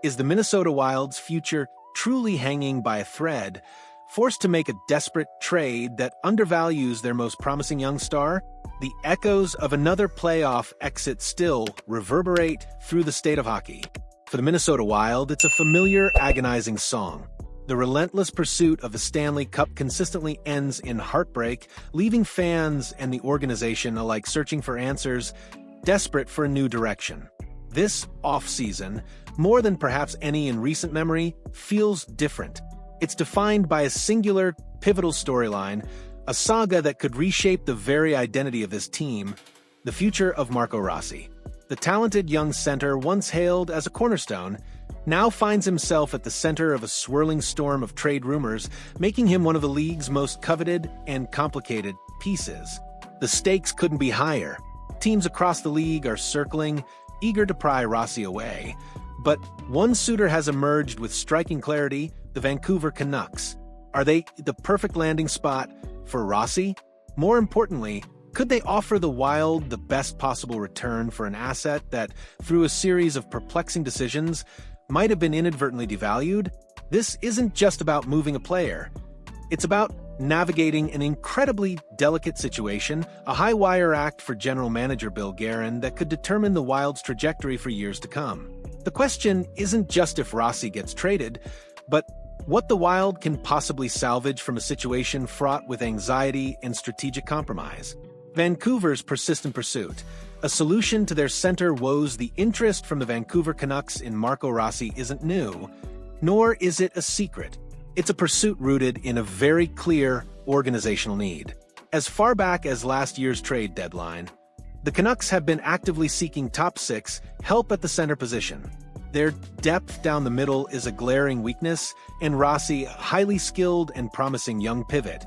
Is the Minnesota Wild's future truly hanging by a thread, forced to make a desperate trade that undervalues their most promising young star? The echoes of another playoff exit still reverberate through the state of hockey. For the Minnesota Wild, it's a familiar, agonizing song. The relentless pursuit of the Stanley Cup consistently ends in heartbreak, leaving fans and the organization alike searching for answers, desperate for a new direction. This offseason, more than perhaps any in recent memory, feels different. It's defined by a singular, pivotal storyline, a saga that could reshape the very identity of this team, the future of Marco Rossi. The talented young center, once hailed as a cornerstone, now finds himself at the center of a swirling storm of trade rumors, making him one of the league's most coveted and complicated pieces. The stakes couldn't be higher. Teams across the league are circling, eager to pry Rossi away. But one suitor has emerged with striking clarity: the Vancouver Canucks. Are they the perfect landing spot for Rossi? More importantly, could they offer the Wild the best possible return for an asset that, through a series of perplexing decisions, might have been inadvertently devalued? This isn't just about moving a player. It's about navigating an incredibly delicate situation, a high-wire act for general manager Bill Guerin that could determine the Wild's trajectory for years to come. The question isn't just if Rossi gets traded, but what the Wild can possibly salvage from a situation fraught with anxiety and strategic compromise. Vancouver's persistent pursuit, a solution to their center woes. The interest from the Vancouver Canucks in Marco Rossi isn't new, nor is it a secret. It's a pursuit rooted in a very clear organizational need. As far back as last year's trade deadline, the Canucks have been actively seeking top six help at the center position. Their depth down the middle is a glaring weakness, and Rossi, a highly skilled and promising young pivot,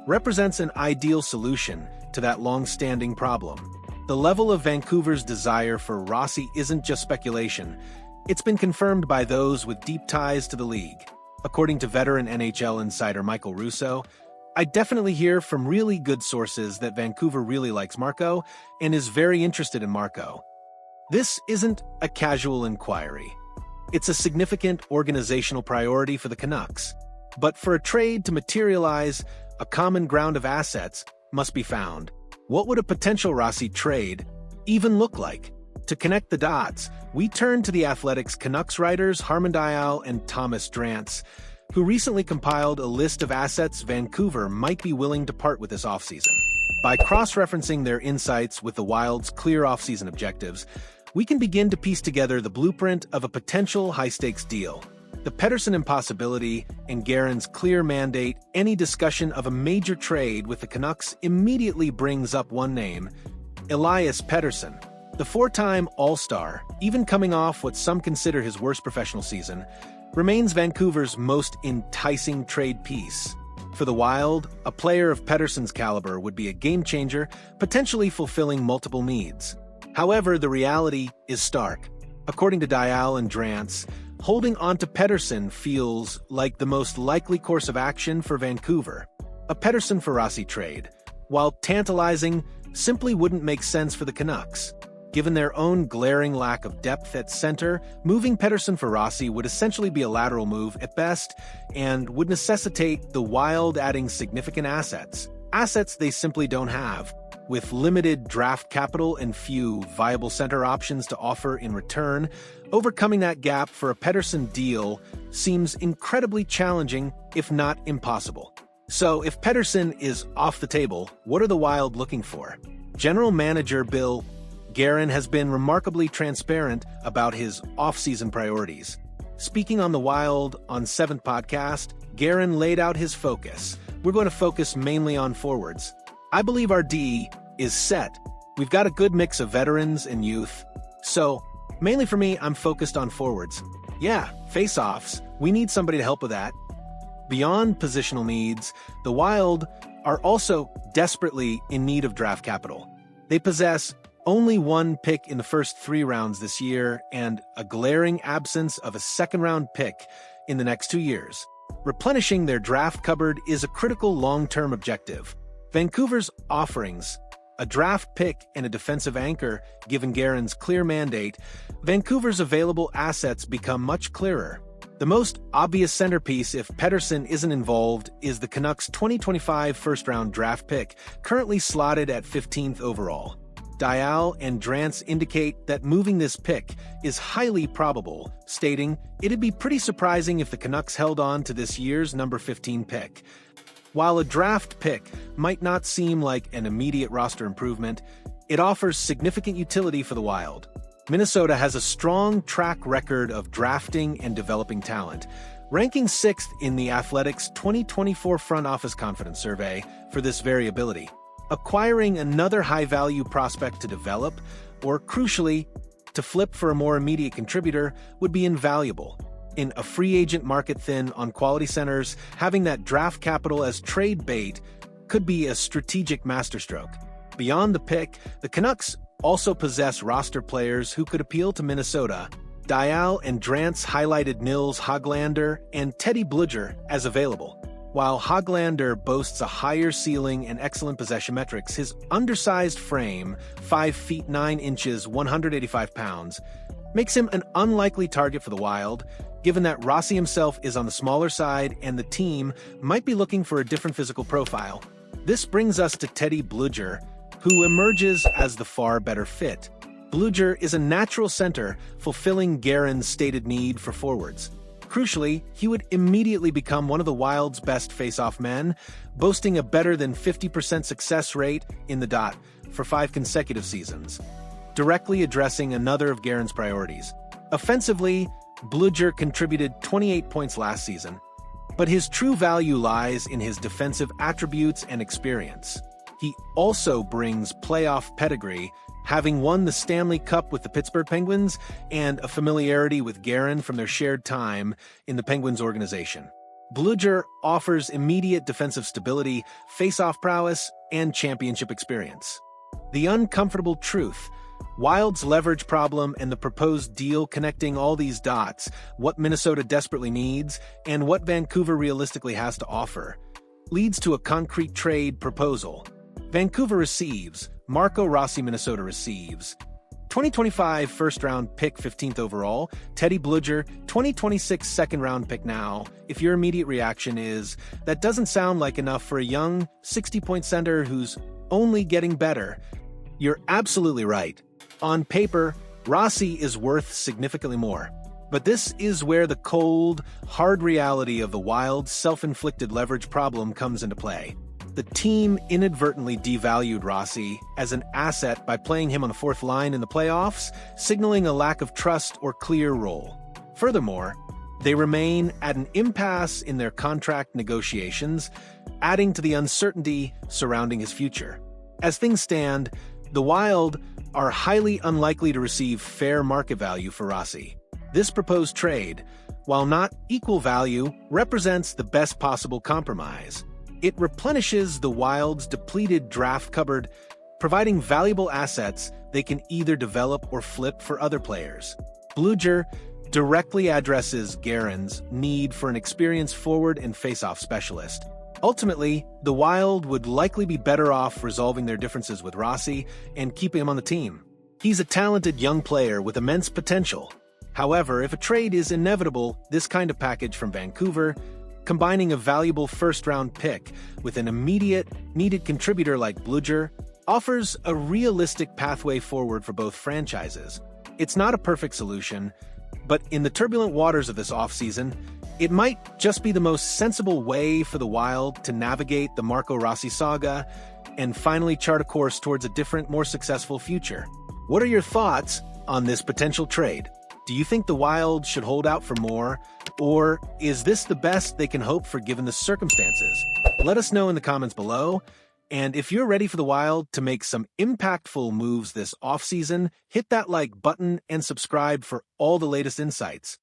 represents an ideal solution to that long-standing problem. The level of Vancouver's desire for Rossi isn't just speculation. It's been confirmed by those with deep ties to the league. According to veteran NHL insider Michael Russo, "I definitely hear from really good sources that Vancouver really likes Marco and is very interested in Marco." This isn't a casual inquiry. It's a significant organizational priority for the Canucks. But for a trade to materialize, a common ground of assets must be found. What would a potential Rossi trade even look like? To connect the dots, we turn to The Athletic's Canucks writers Harman Dayal and Thomas Drance, who recently compiled a list of assets Vancouver might be willing to part with this offseason. By cross-referencing their insights with the Wild's clear offseason objectives, we can begin to piece together the blueprint of a potential high-stakes deal. The Pettersson impossibility and Guerin's clear mandate. Any discussion of a major trade with the Canucks immediately brings up one name: Elias Pettersson. The four-time All-Star, even coming off what some consider his worst professional season, remains Vancouver's most enticing trade piece. For the Wild, a player of Pettersson's caliber would be a game-changer, potentially fulfilling multiple needs. However, the reality is stark. According to Dayal and Drance, holding onto Pettersson feels like the most likely course of action for Vancouver. A Pettersson for Rossi trade, while tantalizing, simply wouldn't make sense for the Canucks. Given their own glaring lack of depth at center, moving Pettersson for Rossi would essentially be a lateral move at best and would necessitate the Wild adding significant assets they simply don't have. With limited draft capital and few viable center options to offer in return, overcoming that gap for a Pettersson deal seems incredibly challenging, if not impossible. So if Pettersson is off the table, what are the Wild looking for? General manager Bill Guerin has been remarkably transparent about his off-season priorities. Speaking on the Wild on 7th Podcast, Guerin laid out his focus. We're going to focus mainly on forwards. "I believe our D is set. We've got a good mix of veterans and youth. So, mainly for me, I'm focused on forwards. Yeah, face-offs. We need somebody to help with that." Beyond positional needs, the Wild are also desperately in need of draft capital. They possess only one pick in the first 3 rounds this year and a glaring absence of a second-round pick in the next 2 years. Replenishing their draft cupboard is a critical long-term objective. Vancouver's offerings A draft pick and a defensive anchor, given Guerin's clear mandate, Vancouver's available assets become much clearer. The most obvious centerpiece, if Pettersson isn't involved, is the Canucks' 2025 first-round draft pick, currently slotted at 15th overall. Dial and Drance indicate that moving this pick is highly probable, stating, "It'd be pretty surprising if the Canucks held on to this year's number 15 pick." While a draft pick might not seem like an immediate roster improvement, it offers significant utility for the Wild. Minnesota has a strong track record of drafting and developing talent, ranking 6th in the Athletic's 2024 Front Office Confidence Survey for this variability. Acquiring another high-value prospect to develop, or crucially, to flip for a more immediate contributor, would be invaluable. In a free agent market thin on quality centers, having that draft capital as trade bait could be a strategic masterstroke. Beyond the pick, the Canucks also possess roster players who could appeal to Minnesota. Dial and Drance highlighted Nils Höglander and Teddy Blueger as available. While Höglander boasts a higher ceiling and excellent possession metrics, his undersized frame, 5 feet 9 inches, 185 pounds, makes him an unlikely target for the Wild, given that Rossi himself is on the smaller side and the team might be looking for a different physical profile. This brings us to Teddy Blueger, who emerges as the far better fit. Blueger is a natural center, fulfilling Guerin's stated need for forwards. Crucially, he would immediately become one of the Wild's best face-off men, boasting a better than 50% success rate in the dot for 5 consecutive seasons, directly addressing another of Guerin's priorities. Offensively, Blueger contributed 28 points last season, but his true value lies in his defensive attributes and experience. He also brings playoff pedigree, having won the Stanley Cup with the Pittsburgh Penguins and a familiarity with Guerin from their shared time in the Penguins organization. Blueger offers immediate defensive stability, face-off prowess, and championship experience. The uncomfortable truth: Wild's leverage problem and the proposed deal connecting all these dots, what Minnesota desperately needs, and what Vancouver realistically has to offer, leads to a concrete trade proposal. Vancouver receives, Marco Rossi. Minnesota receives 2025 first-round pick, 15th overall, Teddy Blueger, 2026 second-round pick. Now, if your immediate reaction is, that doesn't sound like enough for a young, 60-point center who's only getting better, you're absolutely right. On paper, Rossi is worth significantly more. But this is where the cold, hard reality of the Wild's self-inflicted leverage problem comes into play. The team inadvertently devalued Rossi as an asset by playing him on the fourth line in the playoffs, signaling a lack of trust or clear role. Furthermore, they remain at an impasse in their contract negotiations, adding to the uncertainty surrounding his future. As things stand, the Wild are highly unlikely to receive fair market value for Rossi. This proposed trade, while not equal value, represents the best possible compromise. It replenishes the Wild's depleted draft cupboard, providing valuable assets they can either develop or flip for other players. Blueger directly addresses Guerin's need for an experienced forward and face-off specialist. Ultimately, the Wild would likely be better off resolving their differences with Rossi and keeping him on the team. He's a talented young player with immense potential. However, if a trade is inevitable, this kind of package from Vancouver, combining a valuable first-round pick with an immediate, needed contributor like Blueger, offers a realistic pathway forward for both franchises. It's not a perfect solution, but in the turbulent waters of this offseason, it might just be the most sensible way for the Wild to navigate the Marco Rossi saga and finally chart a course towards a different, more successful future. What are your thoughts on this potential trade? Do you think the Wild should hold out for more, or is this the best they can hope for given the circumstances? Let us know in the comments below, and if you're ready for the Wild to make some impactful moves this offseason, hit that like button and subscribe for all the latest insights.